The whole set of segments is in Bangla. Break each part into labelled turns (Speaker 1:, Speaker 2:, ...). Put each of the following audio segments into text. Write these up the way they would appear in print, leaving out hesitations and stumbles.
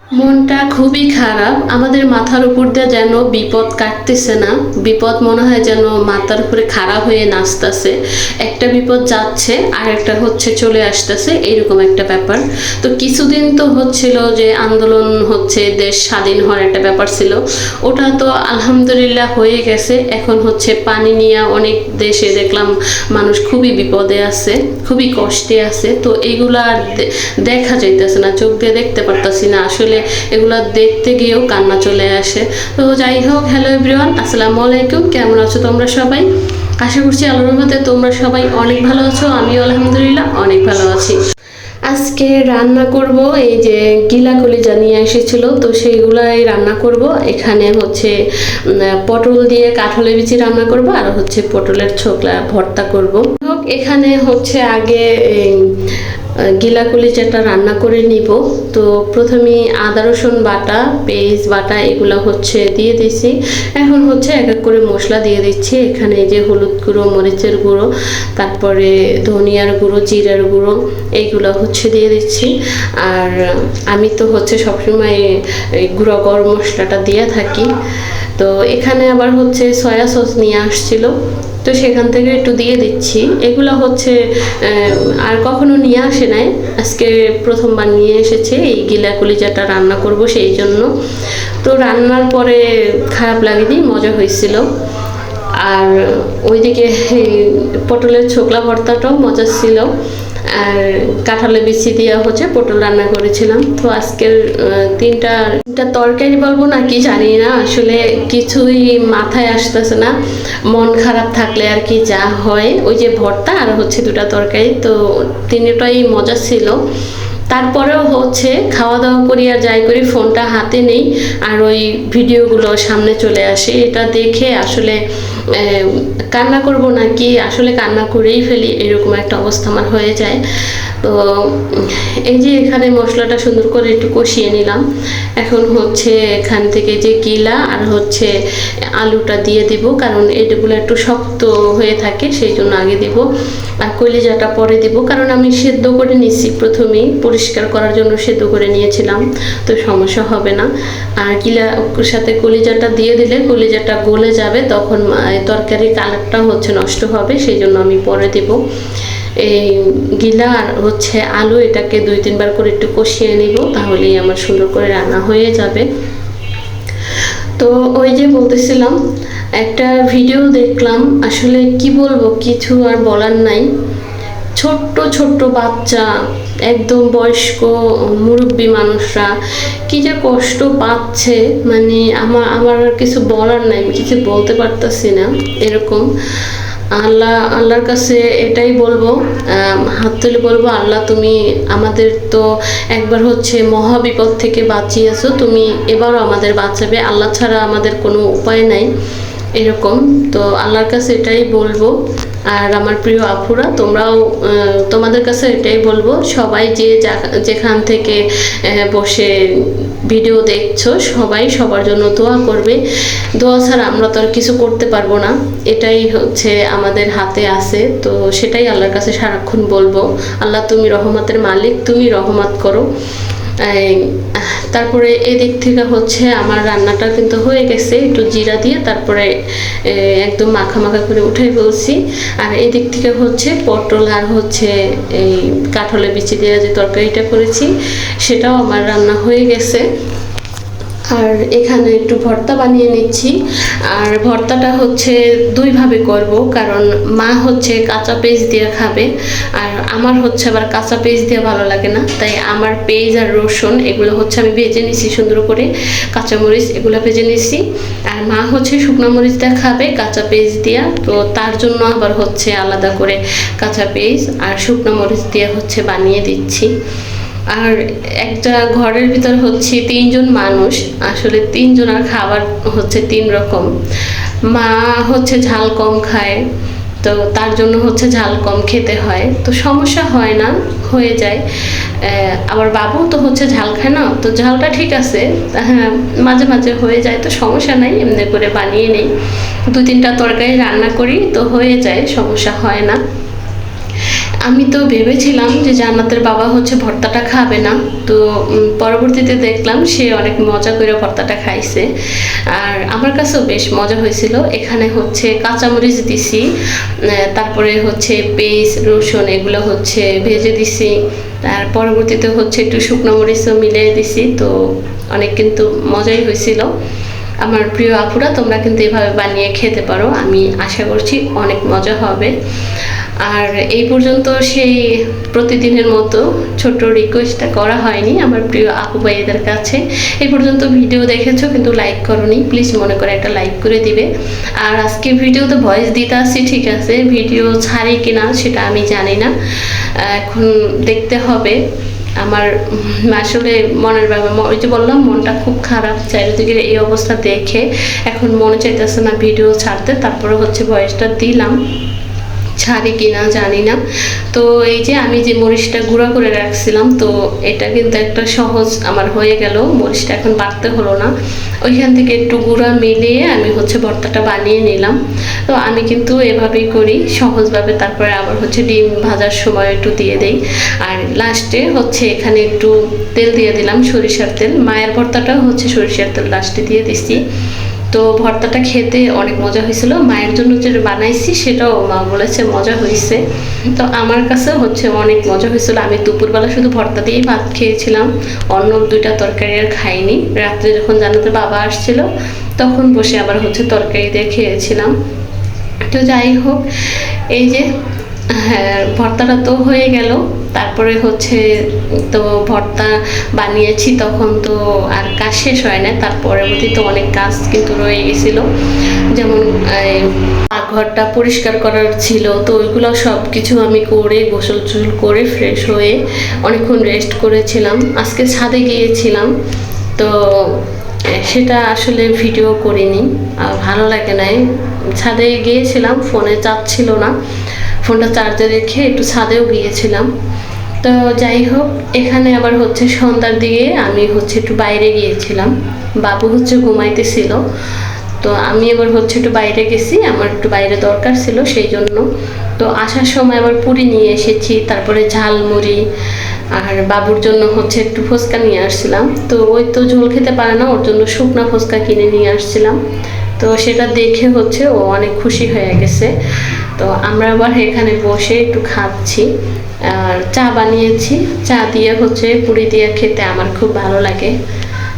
Speaker 1: মনটা খুবই খারাপ। আমাদের মাথার উপর দিয়ে যেন বিপদ কাটতেছে না, বিপদ মনে হয় যেন মাথার উপরে খাড়া হয়ে নাচতেছে। একটা বিপদ যাচ্ছে আর একটা হচ্ছে চলে আসতেছে, এরকম একটা ব্যাপার। তো কিছুদিন তো হচ্ছিল যে আন্দোলন হচ্ছে, দেশ স্বাধীন হওয়ার একটা ব্যাপার ছিল, ওটা তো আলহামদুলিল্লাহ হয়ে গেছে। এখন হচ্ছে পানি নিয়ে অনেক দেশে দেখলাম মানুষ খুবই বিপদে আছে, খুবই কষ্টে আছে। তো এগুলা আর দেখা যাইতেছে না, চোখ দিয়ে দেখতে পারতাছি না আসলে। এগুলো দেখতে গিয়েও কান্না চলে আসে। তো যাই হোক, হ্যালো এভরিওয়ান, আসসালামু আলাইকুম। কেমন আছো তোমরা সবাই? আশা করছি আল্লাহর রহমতে তোমরা সবাই অনেক ভালো আছো। আমিও আলহামদুলিল্লাহ অনেক ভালো আছি। আজকে রান্না করব, এই যে গিলা কলিজা নিয়ে এসেছিল, তো সেইগুলাই রান্না করব। এখানে হচ্ছে পটল দিয়ে কাঁঠালের বিচি রান্না করব, আর হচ্ছে পটলের ছোকলা ভর্তা করব। এখানে হচ্ছে আগে গিলা কলিজাটা রান্না করে নিব। তো প্রথমে আদা রসুন বাটা, পেঁয়াজ বাটা এগুলো হচ্ছে দিয়ে দিছি। এখন হচ্ছে এক এক করে মশলা দিয়ে দিচ্ছি। এখানে যে হলুদ গুঁড়ো, মরিচের গুঁড়ো, তারপরে ধনিয়ার গুঁড়ো, জিরার গুঁড়ো এইগুলো হচ্ছে দিয়ে দিচ্ছি। আর আমি তো হচ্ছে সবসময় গুঁড়ো গরম মশলাটা দিয়ে থাকি। তো এখানে আবার হচ্ছে সয়া সস নিয়ে আসছিল, তো সেখান থেকে একটু দিয়ে দিচ্ছি। এগুলো হচ্ছে আর কখনো নিয়ে আসে নাই, আজকে প্রথমবার নিয়ে এসেছে। এই গিলা কলিজাটা রান্না করব সেই জন্য। তো রান্নার পরে খারাপ লাগেনি, মজা হয়েছিল। আর ওইদিকে পটলের ছোকলা ভর্তাটাও মজা ছিল। আর কাঁঠালের বিচি দিয়ে হচ্ছে পটল রান্না করেছিলাম। তো আজকের তিনটা তরকারি বলবো না কি জানি না, আসলে কিছুই মাথায় আসতেছে না। মন খারাপ থাকলে আর কি যা হয়, ওই যে ভর্তা আর হচ্ছে দুটা তরকারি, তো তিনটাই মজা ছিল। তারপরেও হচ্ছে খাওয়া দাওয়া করি আর যাই করি, ফোনটা হাতে নেই আর ওই ভিডিওগুলো সামনে চলে আসে। এটা দেখে আসলে কান্না করব নাকি, আসলে কান্না করেই ফেলি, এরকম একটা অবস্থা আমার হয়ে যায়। তো এই যে এখানে মশলাটা সুন্দর করে একটু কষিয়ে নিলাম। এখন হচ্ছে এখান থেকে যে গিলা আর হচ্ছে আলুটা দিয়ে দিব, কারণ এগুলো একটু শক্ত হয়ে থাকে সেই জন্য আগে দিব। আর কলিজাটা পরে দিব, কারণ আমি সেদ্ধ করে নিচ্ছি, প্রথমেই পরিষ্কার করার জন্য সেদ্ধ করে নিয়েছিলাম, তো সমস্যা হবে না। আর গিলার সাথে কলিজাটা দিয়ে দিলে কলিজাটা গলে যাবে, তখন তরকারির কালারটা হচ্ছে নষ্ট হবে, সেই জন্য আমি পরে দিব। এই গিলা আর হচ্ছে আলু এটাকে 2-3 বার করে একটু কষিয়ে নিব, তাহলেই আমার সুন্দর করে রান্না হয়ে যাবে। তো ওই যে বলতেছিলাম, একটা ভিডিও দেখলাম, আসলে কি বলবো, কিছু আর বলার নাই। ছোট্ট ছোট্ট বাচ্চা, একদম বয়স্ক মুরব্বী মানুষরা কি যে কষ্ট পাচ্ছে, মানে আমার আর কিছু বলার নাই, কিছু বলতে পারতাছি না। এরকম আল্লাহর কাছে এটাই বলবো, হাত তুলে বলবো, আল্লাহ তুমি আমাদের তো একবার হচ্ছে মহা বিপদ থেকে বাঁচিয়েছো, তুমি এবারও আমাদের বাঁচাবে, আল্লাহ ছাড়া আমাদের কোনো উপায় নাই। এরকম তো আল্লাহর কাছে এটাই বলবো। আর আমার প্রিয় আপুরা, তোমরাও তোমাদের কাছে এটাই বলবো, সবাই যে যেখান থেকে বসে ভিডিও দেখছো, সবাই সবার জন্য দোয়া করবে। দোয়া ছাড়া আমরা তো আর কিছু করতে পারবো না, এটাই হচ্ছে আমাদের হাতে আছে। তো সেটাই আল্লাহর কাছে সারাক্ষণ বলবো, আল্লাহ তুমি রহমতের মালিক, তুমি রহমত করো। তারপরে এদিক থেকে হচ্ছে আমার রান্নাটা কিন্তু হয়ে গেছে, একটু জিরা দিয়ে তারপরে একদম মাখা মাখা করে উঠে ফেলছি। আর এদিক থেকে হচ্ছে পটল আর হচ্ছে এই কাঁঠালের বিচি দিয়ে যে তরকারিটা করেছি, সেটাও আমার রান্না হয়ে গেছে। আর এখানে একটু ভর্তা বানিয়ে নিচ্ছি। আর ভর্তাটা হচ্ছে দুইভাবে করব, কারণ মা হচ্ছে কাঁচা পেঁয়াজ দিয়ে খাবে, আর আমার হচ্ছে আবার কাঁচা পেঁয়াজ দিয়ে ভালো লাগে না। তাই আমার পেঁয়াজ আর রসুন এগুলো হচ্ছে আমি ভেজে নিছি সুন্দর করে, কাঁচামরিচ এগুলো ভেজে নিছি। আর মা হচ্ছে শুকনো মরিচ দিয়ে খাবে কাঁচা পেঁয়াজ দিয়া, তো তার জন্য আবার হচ্ছে আলাদা করে কাঁচা পেঁয়াজ আর শুকনো মরিচ দিয়ে হচ্ছে বানিয়ে দিচ্ছি। আর একটা ঘরের ভিতর হচ্ছে 3 জন মানুষ, আসলে 3 জনের খাবার হচ্ছে 3 রকম। মা হচ্ছে ঝাল কম খায়, তো তার জন্য হচ্ছে ঝাল কম খেতে হয়, তো সমস্যা হয় না, হয়ে যায়। আবার বাবু তো হচ্ছে ঝাল খায় না, তো ঝালটা ঠিক আছে, হ্যাঁ মাঝে মাঝে হয়ে যায়, তো সমস্যা নাই, এমনি করে বানিয়ে নেই। 2-3টা তরকারি রান্না করি তো হয়ে যায়, সমস্যা হয় না। আমি তো ভেবেছিলাম যে জান্নাতের বাবা হচ্ছে ভর্তাটা খাবে না, তো পরবর্তীতে দেখলাম সে অনেক মজা করে ভর্তাটা খাইছে, আর আমার কাছেও বেশ মজা হয়েছিল। এখানে হচ্ছে কাঁচামরিচ দিছি, তারপরে হচ্ছে পেঁয়াজ রসুন এগুলো হচ্ছে ভেজে দিছি, আর পরবর্তীতে হচ্ছে একটু শুকনো মরিচও মিলিয়ে দিছি, তো অনেক কিন্তু মজাই হয়েছিল। আমার প্রিয় আপুরা, তোমরা কিন্তু এভাবে বানিয়ে খেতে পারো, আমি আশা করছি অনেক মজা হবে। আর এই পর্যন্ত সেই প্রতিদিনের মতো ছোট রিকোয়েস্টটা করা হয়নি আমার প্রিয় আপু ভাইদের কাছে। এই পর্যন্ত ভিডিও দেখেছো কিন্তু লাইক করোনি, প্লিজ মনে করে একটা লাইক করে দিবে। আর আজকে ভিডিওতে ভয়েস দিতে আসছি ঠিক আছে, ভিডিও ছাড়ি কিনা সেটা আমি জানি না, এখন দেখতে হবে। আমার আসলে মনের ব্যাপার, ওই যে বললাম মনটা খুব খারাপ, চারিদিকে এই অবস্থা দেখে এখন মনে চাইতেছে না ভিডিও ছাড়তে, তারপরে হচ্ছে ভয়েসটা দিলাম, ছাড়ি কিনা জানি না। তো এই যে আমি যে মরিচটা গুঁড়া করে রাখছিলাম, তো এটা কিন্তু একটা সহজ আমার হয়ে গেল, মরিচটা এখন বাটতে হলো না, ওইখান থেকে একটু গুঁড়া মিলিয়ে আমি হচ্ছে ভর্তাটা বানিয়ে নিলাম। তো আমি কিন্তু এভাবেই করি সহজভাবে, তারপরে আবার হচ্ছে ডিম ভাজার সময় একটু দিয়ে দেই, আর লাস্টে হচ্ছে এখানে একটু তেল দিয়ে দিলাম, সরিষার তেল। মায়ের ভর্তাটাও হচ্ছে সরিষার তেল লাস্টে দিয়ে দিছি। তো ভর্তাটা খেতে অনেক মজা হয়েছিল, মায়ের জন্য যেটা বানাইছি সেটাও মা বলেছে মজা হয়েছে, তো আমার কাছে হচ্ছে অনেক মজা হয়েছিল। আমি দুপুরবেলা শুধু ভর্তা দিয়েই ভাত খেয়েছিলাম, অন্য দুইটা তরকারি আর খাইনি। রাত্রে যখন জান্নাতের বাবা আসছিল তখন বসে আবার হচ্ছে তরকারি দিয়ে খেয়েছিলাম। তো যাই হোক, এই যে হ্যাঁ ভর্তাটা তো হয়ে গেল, তারপরে হচ্ছে তো ভর্তা বানিয়েছি, তখন তো আর কাজ শেষ হয় না, তারপরে তো অনেক কাজ কিন্তু রয়ে গেছিলো, যেমন ঘরটা পরিষ্কার করার ছিল, তো ওইগুলো সব কিছু আমি করে গোসল টোসল করে ফ্রেশ হয়ে অনেকক্ষণ রেস্ট করেছিলাম। আজকে ছাদে গিয়েছিলাম, তো সেটা আসলে ভিডিও করিনি, ভালো লাগে নাই। ছাদে গিয়েছিলাম, ফোনে চার্জ ছিল না, ফোনটা চার্জে রেখে একটু ছাদেও গিয়েছিলাম। তো যাই হোক, এখানে আবার হচ্ছে সন্ধ্যার দিকে আমি হচ্ছে একটু বাইরে গিয়েছিলাম, বাবু হচ্ছে ঘুমাইতেছিল, তো আমি আবার হচ্ছে একটু বাইরে গেছি, আমার একটু বাইরে দরকার ছিল সেই জন্য। তো আসার সময় আবার পুরি নিয়ে এসেছি, তারপরে ঝালমুড়ি, আর বাবুর জন্য হচ্ছে একটু ফুচকা নিয়ে আসছিলাম। তো ওই তো ঝোল খেতে পারে না, ওর জন্য শুকনা ফুচকা কিনে নিয়ে আসছিলাম, তো সেটা দেখে হচ্ছে ও অনেক খুশি হয়ে গেছে। তো আমরা আবার এখানে বসে একটু খাচ্ছি, আর চা বানিয়েছি, চা দিয়ে হচ্ছে পুরি দিয়ে খেতে আমার খুব ভালো লাগে,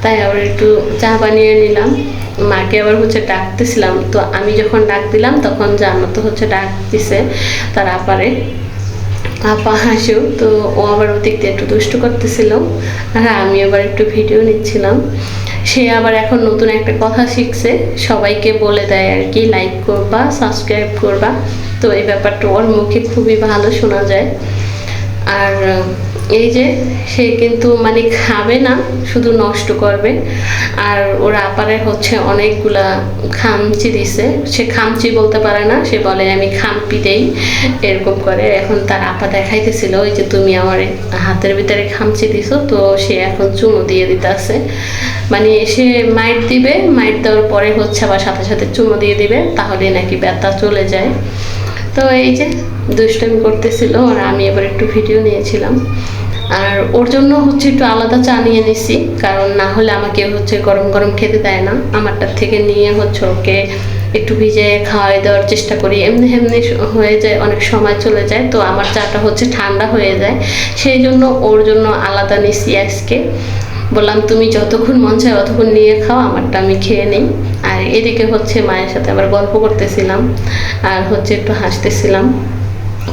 Speaker 1: তাই আবার একটু চা বানিয়ে নিলাম। মাকে আবার হচ্ছে ডাকতেছিলাম, তো আমি যখন ডাক দিলাম তখন জান্নাত তো হচ্ছে ডাক দিছে তার আপারে, আপা হাসিও, তো ও আবার ওদিক দিয়ে একটু দুষ্টু করতেছিল, আর আমি আবার একটু ভিডিও নিচ্ছিলাম। সে আবার এখন নতুন একটা কথা শিখছে, সবাইকে বলে দেয় আর কি, লাইক করবা, সাবস্ক্রাইব করবা, তো এই ব্যাপারটা ওর মুখে খুবই ভালো শোনা যায়। আর এই যে সে কিন্তু মানে খাবে না, শুধু নষ্ট করবে। আর ওরা আপারে হচ্ছে অনেকগুলা খামচি দিছে, সে খামচি বলতে পারে না, সে বলে আমি খামপি দেই, এরকম করে। এখন তার আপা দেখাইতেছিল ওই যে তুমি আমার হাতের ভিতরে খামচি দিছো, তো সে এখন চুমু দিয়ে দিতে আছে, মানে সে মাইট দিবে, মাইট দেওয়ার পরে হচ্ছে আবার সাথে সাথে চুমু দিয়ে দিবে, তাহলে নাকি ব্যথা চলে যায়। তো এই যে দুষ্টামি করতেছিল, আর আমি এবার একটু ভিডিও নিয়েছিলাম। আর ওর জন্য হচ্ছে একটু আলাদা চা নিয়ে নিছি, কারণ না হলে আমাকে হচ্ছে গরম গরম খেতে দেয় না, আমারটার থেকে নিয়ে হচ্ছে ওকে একটু ভিজে খাওয়াই দেওয়ার চেষ্টা করি, এমনি এমনি হয়ে যায়, অনেক সময় চলে যায়, তো আমার চাটা হচ্ছে ঠান্ডা হয়ে যায়, সেই জন্য ওর জন্য আলাদা নিছি আজকে। বললাম তুমি যতক্ষণ মন চায় অতক্ষণ নিয়ে খাও, আমারটা আমি খেয়ে নিই। আর এদিকে হচ্ছে মায়ের সাথে আবার গল্প করতেছিলাম, আর হচ্ছে একটু হাসতেছিলাম।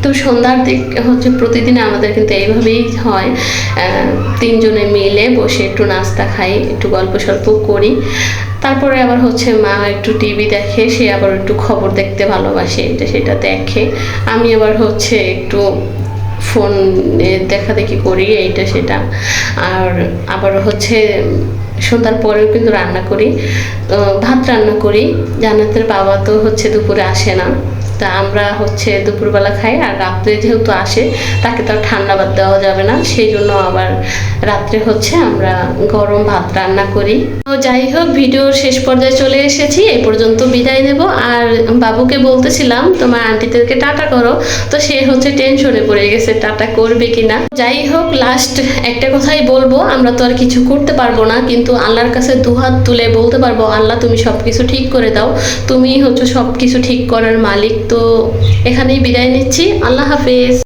Speaker 1: তো সন্ধ্যার দিক হচ্ছে প্রতিদিন আমাদের কিন্তু এইভাবেই হয়, তিনজনে মিলে বসে একটু নাস্তা খাই, একটু গল্প সল্প করি, তারপরে আবার হচ্ছে মা একটু টিভি দেখে, সে আবার একটু খবর দেখতে ভালোবাসে, এটা সেটা দেখে, আমি আবার হচ্ছে একটু ফোন দেখা দেখি করি এইটা সেটা। আর আবার হচ্ছে সন্ধ্যার পরেও কিন্তু রান্না করি, ভাত রান্না করি। জান্নাতের বাবা তো হচ্ছে দুপুরে আসে না, তা আমরা হচ্ছে দুপুরবেলা খাই, আর রাত্রে যেহেতু আসে তাকে তো আর ঠান্ডা ভাত দেওয়া যাবে না, সেই জন্য আবার রাত্রে হচ্ছে আমরা গরম ভাত রান্না করি। তো যাই হোক, ভিডিওর শেষ পর্যায়ে চলে এসেছি, এই পর্যন্ত বিদায় নেব। আর বাবুকে বলতেছিলাম তোমার আন্টিদেরকে টাটা করো, তো সে হচ্ছে টেনশনে পড়ে গেছে টাটা করবে কিনা। যাই হোক, লাস্ট একটা কথাই বলবো, আমরা তো আর কিছু করতে পারবো না, কিন্তু আল্লাহর কাছে দুহাত তুলে বলতে পারবো, আল্লাহ তুমি সবকিছু ঠিক করে দাও, তুমি হচ্ছে সবকিছু ঠিক করার মালিক। তো এখানেই বিদায় নিচ্ছি, আল্লাহ হাফেজ।